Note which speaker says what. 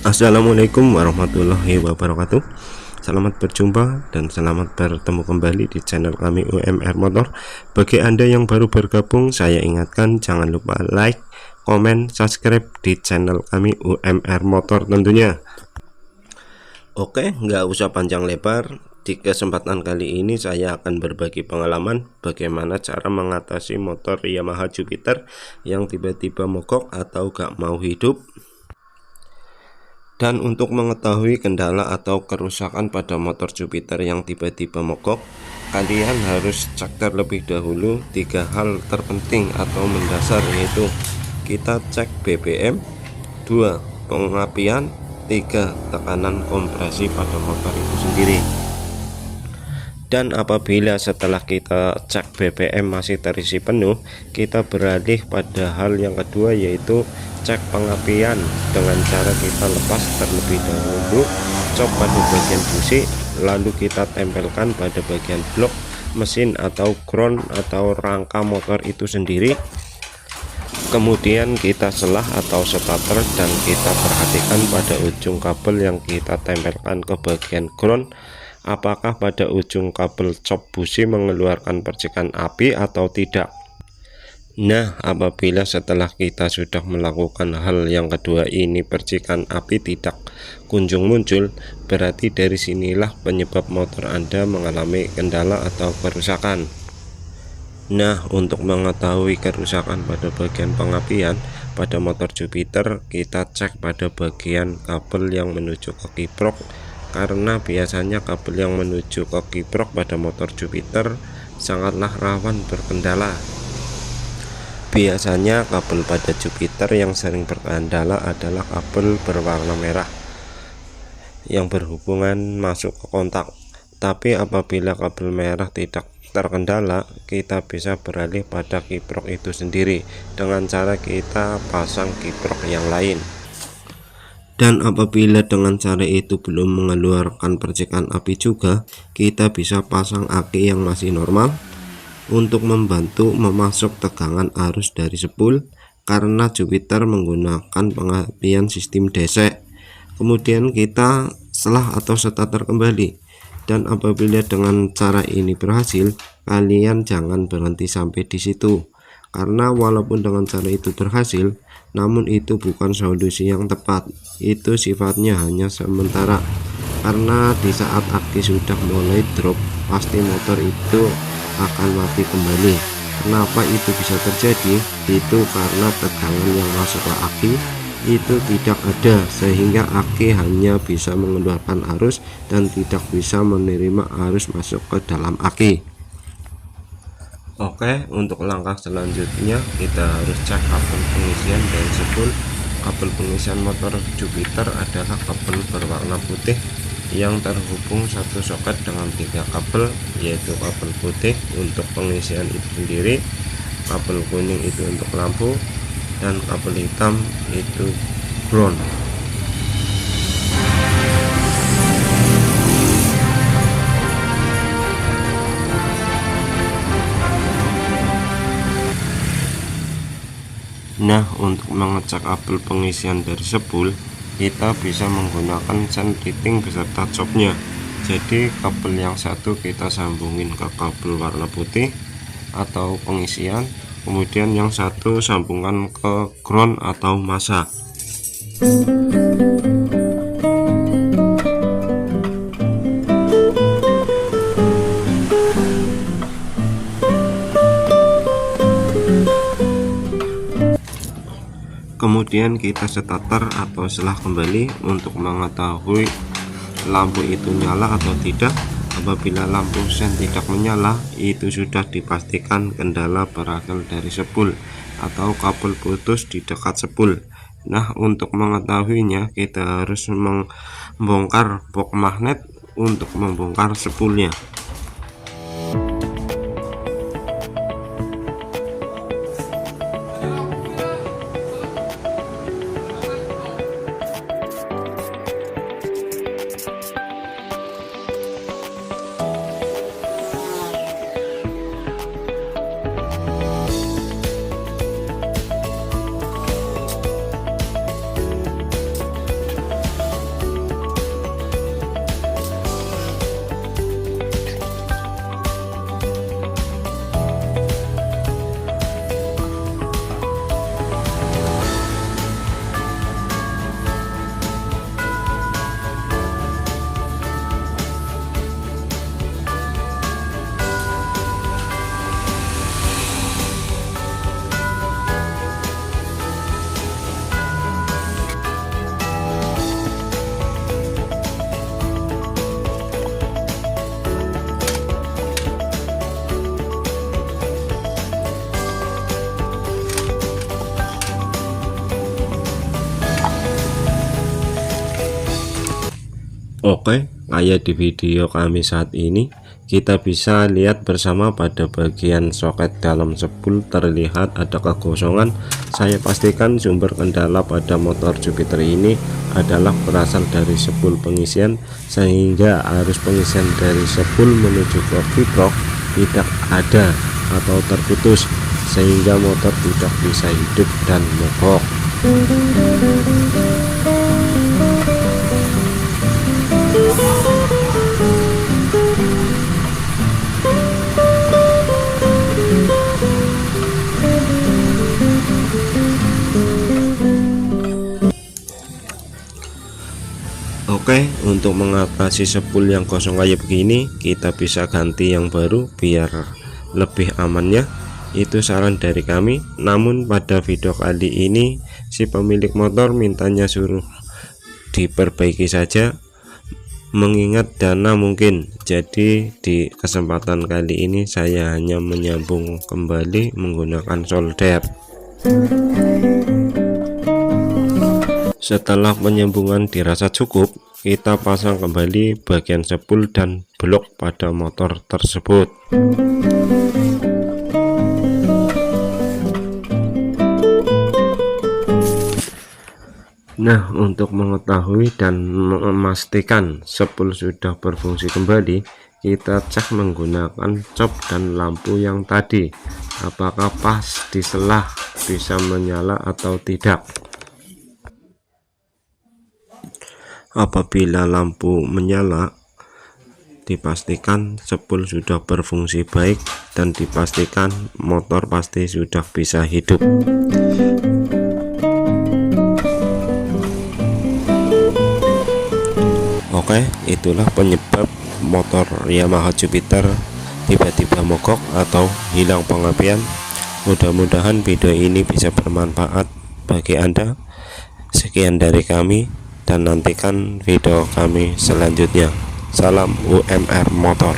Speaker 1: Assalamualaikum warahmatullahi wabarakatuh. Selamat berjumpa dan selamat bertemu kembali di channel kami UMR Motor. Bagi Anda yang baru bergabung, saya ingatkan jangan lupa like, komen, subscribe di channel kami UMR Motor tentunya. Oke, nggak usah panjang lebar. Di kesempatan kali ini saya akan berbagi pengalaman bagaimana cara mengatasi motor Yamaha Jupiter yang tiba-tiba mogok atau gak mau hidup. Dan untuk mengetahui kendala atau kerusakan pada motor Jupiter yang tiba-tiba mogok, kalian harus cek terlebih dahulu 3 hal terpenting atau mendasar, yaitu kita cek BBM, 2 pengapian, 3 tekanan kompresi pada motor itu sendiri. Dan apabila setelah kita cek BBM masih terisi penuh, kita beralih pada hal yang kedua, yaitu cek pengapian dengan cara kita lepas terlebih dahulu cok pada bagian busi, lalu kita tempelkan pada bagian blok mesin atau ground atau rangka motor itu sendiri. Kemudian kita selah atau starter dan kita perhatikan pada ujung kabel yang kita tempelkan ke bagian ground, apakah pada ujung kabel cop busi mengeluarkan percikan api atau tidak. Nah, apabila setelah kita sudah melakukan hal yang kedua ini percikan api tidak kunjung muncul, berarti dari sinilah penyebab motor Anda mengalami kendala atau kerusakan. Nah, untuk mengetahui kerusakan pada bagian pengapian pada motor Jupiter, kita cek pada bagian kabel yang menuju ke kiprok, karena biasanya kabel yang menuju ke kiprok pada motor Jupiter sangatlah rawan berkendala. Biasanya kabel pada Jupiter yang sering berkendala adalah kabel berwarna merah yang berhubungan masuk ke kontak. Tapi apabila kabel merah tidak terkendala, kita bisa beralih pada kiprok itu sendiri dengan cara kita pasang kiprok yang lain. Dan apabila dengan cara itu belum mengeluarkan percikan api juga, kita bisa pasang aki yang masih normal untuk membantu memasuk tegangan arus dari spool, karena Jupiter menggunakan pengapian sistem DC. Kemudian kita selah atau starter kembali, dan apabila dengan cara ini berhasil, kalian jangan berhenti sampai di situ, karena walaupun dengan cara itu berhasil, namun itu bukan solusi yang tepat. Itu sifatnya hanya sementara, karena di saat aki sudah mulai drop, pasti motor itu akan mati kembali. Kenapa itu bisa terjadi? Itu karena tegangan yang masuk ke aki itu tidak ada, sehingga aki hanya bisa mengeluarkan arus dan tidak bisa menerima arus masuk ke dalam aki. Oke, untuk langkah selanjutnya kita harus cek kabel pengisian dan spool. Kabel pengisian motor Jupiter adalah kabel berwarna putih yang terhubung satu soket dengan 3 kabel, yaitu kabel putih untuk pengisian itu sendiri, kabel kuning itu untuk lampu, dan kabel hitam itu ground. Nah, untuk mengecek kabel pengisian dari spool, kita bisa menggunakan sandriting beserta copnya. Jadi kabel yang satu kita sambungin ke kabel warna putih atau pengisian, kemudian yang satu sambungkan ke ground atau masa. Kemudian kita starter atau selah kembali untuk mengetahui lampu itu nyala atau tidak. Apabila lampu sen tidak menyala, itu sudah dipastikan kendala berasal dari spool atau kabel putus di dekat spool. Nah, untuk mengetahuinya kita harus membongkar box magnet untuk membongkar spoolnya. Oke, kayak di video kami saat ini, kita bisa lihat bersama pada bagian soket dalam spool terlihat ada kekosongan. Saya pastikan sumber kendala pada motor Jupiter ini adalah berasal dari spool pengisian, sehingga arus pengisian dari spool menuju ke feedlock tidak ada atau terputus, sehingga motor tidak bisa hidup dan mogok. Oke, untuk mengatasi spool yang kosong kayak begini, kita bisa ganti yang baru biar lebih amannya. Itu saran dari kami. Namun pada video kali ini si pemilik motor mintanya suruh diperbaiki saja, mengingat dana mungkin. Jadi di kesempatan kali ini saya hanya menyambung kembali menggunakan solder. Setelah penyambungan dirasa cukup, kita pasang kembali bagian spool dan blok pada motor tersebut. Nah, untuk mengetahui dan memastikan spool sudah berfungsi kembali, kita cek menggunakan cop dan lampu yang tadi, apakah pas di selah bisa menyala atau tidak. Apabila lampu menyala, dipastikan spool sudah berfungsi baik dan dipastikan motor pasti sudah bisa hidup. Oke, itulah penyebab motor Yamaha Jupiter tiba-tiba mogok atau hilang pengapian. Mudah-mudahan video ini bisa bermanfaat bagi Anda. Sekian dari kami, dan nantikan video kami selanjutnya. Salam UMR Motor.